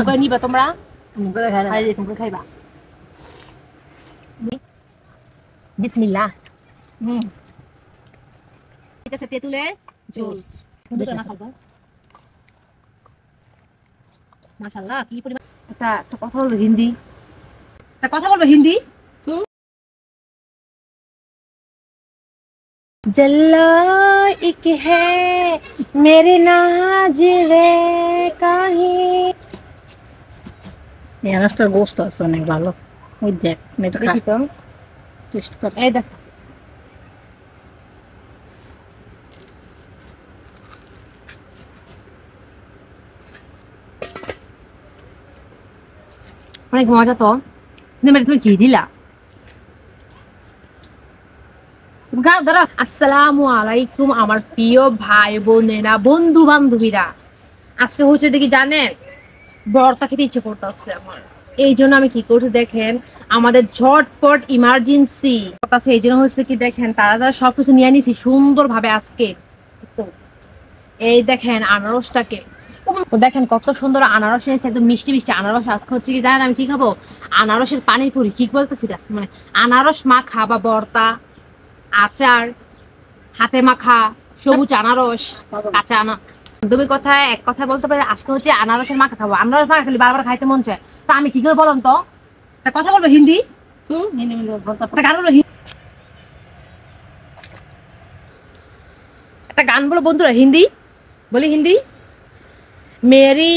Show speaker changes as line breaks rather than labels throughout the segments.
করে নিবা তোমরা করে খাই তুমি খাইবা বিসমিল্লাহ এটা সে তেঁতুলের জুস সুন্দর না খাও মাশাআল্লাহ কি পরিমাণ একটা কথা বলবো হিন্দি जल्ला एक है मेरे नाज़िरे काहे
এই আনাজটার গোশত আছে অনেক ভালো ওই দেখ মেয়েটা
দেখি তো
টেস্ট কর
এই দেখ অনেক মজা তো তুমি কি দিলা আসসালামু আলাইকুম আমার প্রিয় ভাই বোনেরা বন্ধু বান্ধবীরা আজকে হচ্ছে দেখি জানেন ভর্তা খেতে ইচ্ছে করতেছে আমার এই জন্য আমি কি করছি দেখেন আমাদের ঝটপট ইমার্জেন্সি আছে এই জন্য হচ্ছে কি দেখেন তারা সবকিছু নিয়ে নিছি সুন্দর ভাবে আজকে এই দেখেন আনারসটাকে দেখেন কত সুন্দর আনারস নিয়েছে একদম মিষ্টি মিষ্টি আনারস আজকে হচ্ছে কি জানেন আমি কি খাবো আনারসের পানির পুরি কি বলতেছি মানে আনারস মাখা বা ভর্তা আচার হাতে মাখা সবুজ আনারস কাঁচা দুই কথা এক কথা বলতে পারি আজকে হচ্ছে আনারসের মাখা খাবো আনারস মাখা খালি বারবার খাইতে মন চায় তা আমি কি করে বললাম তো একটা কথা বলবো হিন্দি একটা গান বলো বন্ধুরা হিন্দি বলি হিন্দি मेरी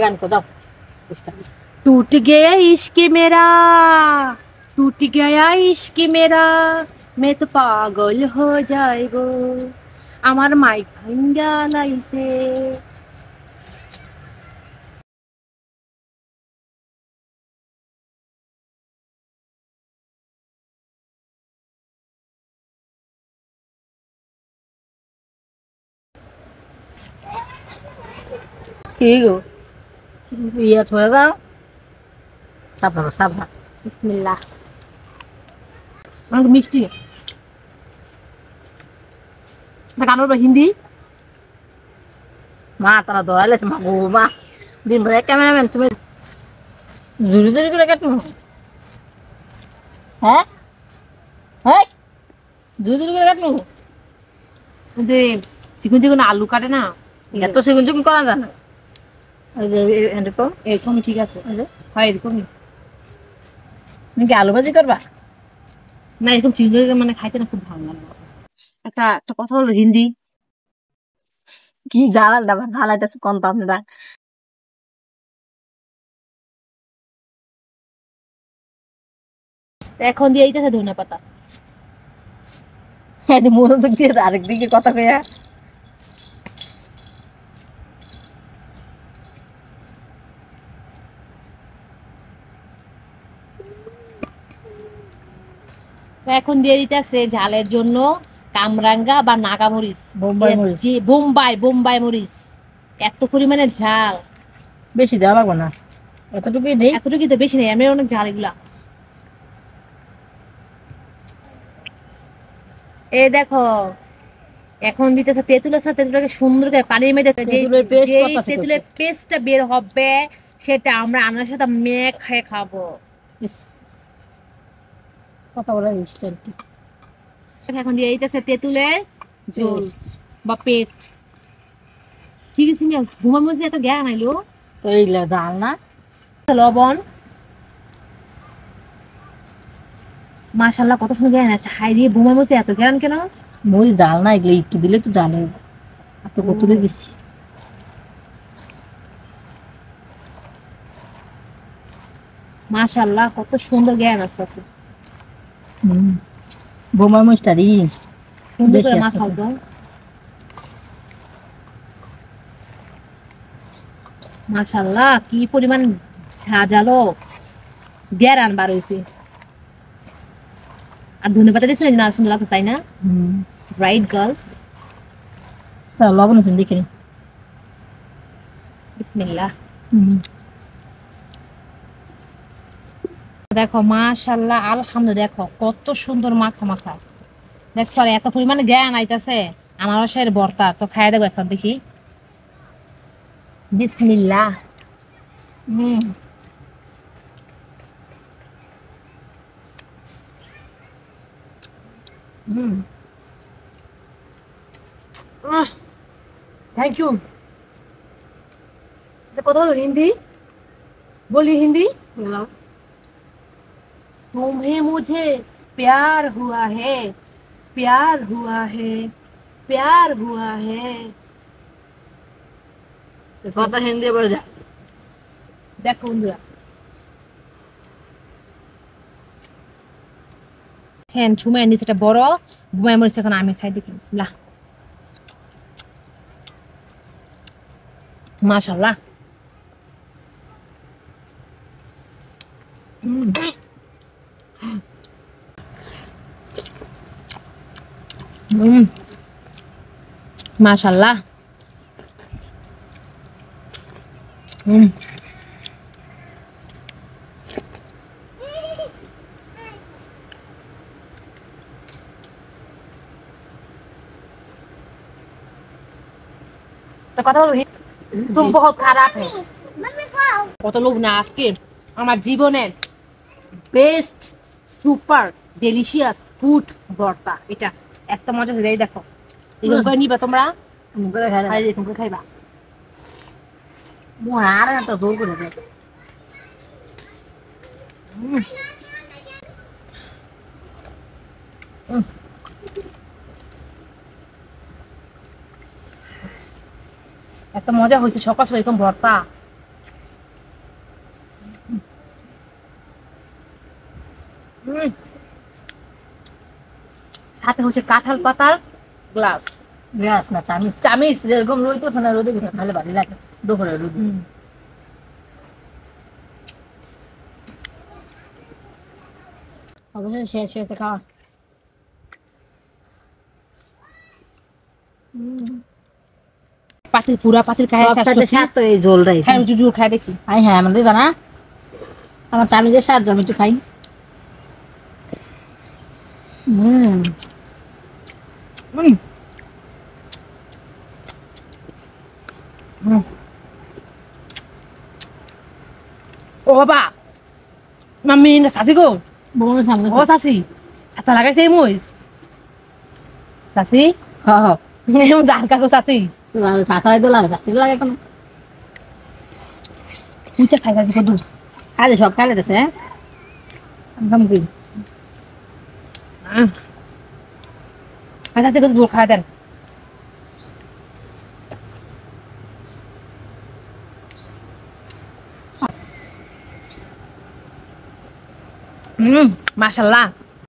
গান কো যাও
टूट गया इश्क मैं तो पागल हो जाएगो আমার মাইক ভাঙ্গা লাইছে
কি গো ইয়া থোড়া যাও সাবধান
বিসমিল্লাহ অনেক মিষ্টি গান বলবো হিন্দি
মা তারা ধরাইলেছে মা গো মা দিন ভরে ক্যামেরাম্যান তুমি জুরি জুরি করে কাটু হ্যাঁ হ্যাঁ জুরি জুরি করে কাটু
যে চিকন চিকন আলু কাটে না
এত সেগুন চুকুন করা যায় না ওই যে এরকম
এরকমই ঠিক আছে হয় এরকমই
তুমি কি আলু ভাজি করবা
না এরকম চিংড়ি মানে খাইতে না খুব ভালো লাগে একটা কথা বলবো হিন্দি
কি জ্বালাল ডাবার জ্বালাইতেছে কোন তো আপনারা
এখন দিয়ে দিতেছে ধনে পাতা
হ্যাঁ মনোযোগ দিয়ে আরেক দিকে কথা কইয়া
এখন দিয়ে দিতেছে ঝালের জন্য কামরাঙ্গা বা নাগামরিচ বোম্বাই মরিচ এত পরিমাণে ঝাল
বেশি দেওয়া লাগবে না এতটুকুই দেই
এতটুকুই তো বেশি নেই আমি অনেক ঝাল এগুলা এই দেখো এখন দিতেছে তেঁতুলের সাথে তেঁতুলটাকে সুন্দর করে পানির মধ্যে তেঁতুলের পেস্টটা বের হবে সেটা আমরা আনার সাথে মেখে খাবো
কথা বলার স্টাইল কি
এখন দিয়ে দিতেছে তেঁতুলের জুস বা পেস্ট ঠিক আছে ঘুমার মধ্যে এত জ্ঞান আইলো
তো এইগুলা জাল না
লবণ মাশাআল্লাহ কত সুন্দর জ্ঞান আছে হাই দিয়ে ঘুমার মধ্যে এত জ্ঞান কেন
মরি জাল না এগুলো একটু দিলে তো জাল হয়ে যায় এত কতুরে দিচ্ছি
মাশাআল্লাহ কত সুন্দর জ্ঞান আসতেছে
বোমা মশটারি
সুন্দর করে মাখাও দাও মাশাআল্লাহ কি পরিমাণ ঝাঁঝালো জ্ঞান বার হইছে আর ধন্যবাদ দিছেন না সুন্দর লাগছে তাই না রাইট গার্লস
লবণ আছে দেখে
বিসমিল্লাহ দেখো মাশাআল্লাহ আলহামদুলিল্লাহ দেখো কত সুন্দর মাখা মাখা দেখো আর এত পরিমাণে জ্ঞান আইতাছে আনারসের ভর্তা তো খাই দেখো এখন দেখি বিসমিল্লাহ।
হুম হুম
थैंक यू। কত হলো হিন্দি बोली हिंदी।
বলো
तुम्हें मुझे प्यार हुआ है, प्यार हुआ है, प्यार हुआ है।
কথা হিন্দি বলে যা
দেখো বন্ধুরা হ্যাঁ ঝুমাই নিচ্ছে এটা বড় ঘুমাই মরিচ্ছে এখন আমি খাই দেখি বিসমিল্লাহ মাশাআল্লাহ। মাশাআল্লাহ। तो কথা বলবি तुम बहुत खराब है। কত লোভ না আজকে আমার জীবনের বেস্ট সুপার ডেলিশিয়াস ফুড ভর্তা এটা এত মজা হয়ে যায় দেখো এরকম করে নিবা তোমরা
মুখে খাই
খাই এরকম করে খাইবা
মুখ আর একটা জোর করে দে
এত মজা হয়েছে সকাল সকাল এরকম ভর্তা সাথে হচ্ছে কাঁঠাল পাতার গ্লাস
গ্যাস না চামিচ
চামিচ
এরকম রোদ তো না রোদের ভিতরে খাইলে ভালো লাগে দুপুরে রোদ অবশ্যই শেষ হয়েছে খাওয়া
পাতিল পুরা পাতিল খায় শেষ
সবটাতে
করছি
স্বাদ তো এই ঝোলটাই
খাই জুজুর খাই দেখি
আই হ্যাঁ আমার দিবা না আমার চামিচের স্বাদ আমি একটু খাই হুম
ও বাবা মাম্মি না সাসি গো
বউনের সামনে
ও সাসি ছাতা লাগাইছে এই মইস সাসি
হ্যাঁ হ্যাঁ
এমন জাল কাকু সাসি
শাসাই তো লাগে শাস্তি লাগে কেন
পুচা খাই সাসি কদু
খাইলে সব খাইলে দেছে হ্যাঁ একদম কি
খাই সাসি কদু খাই দেন মাশাআল্লাহ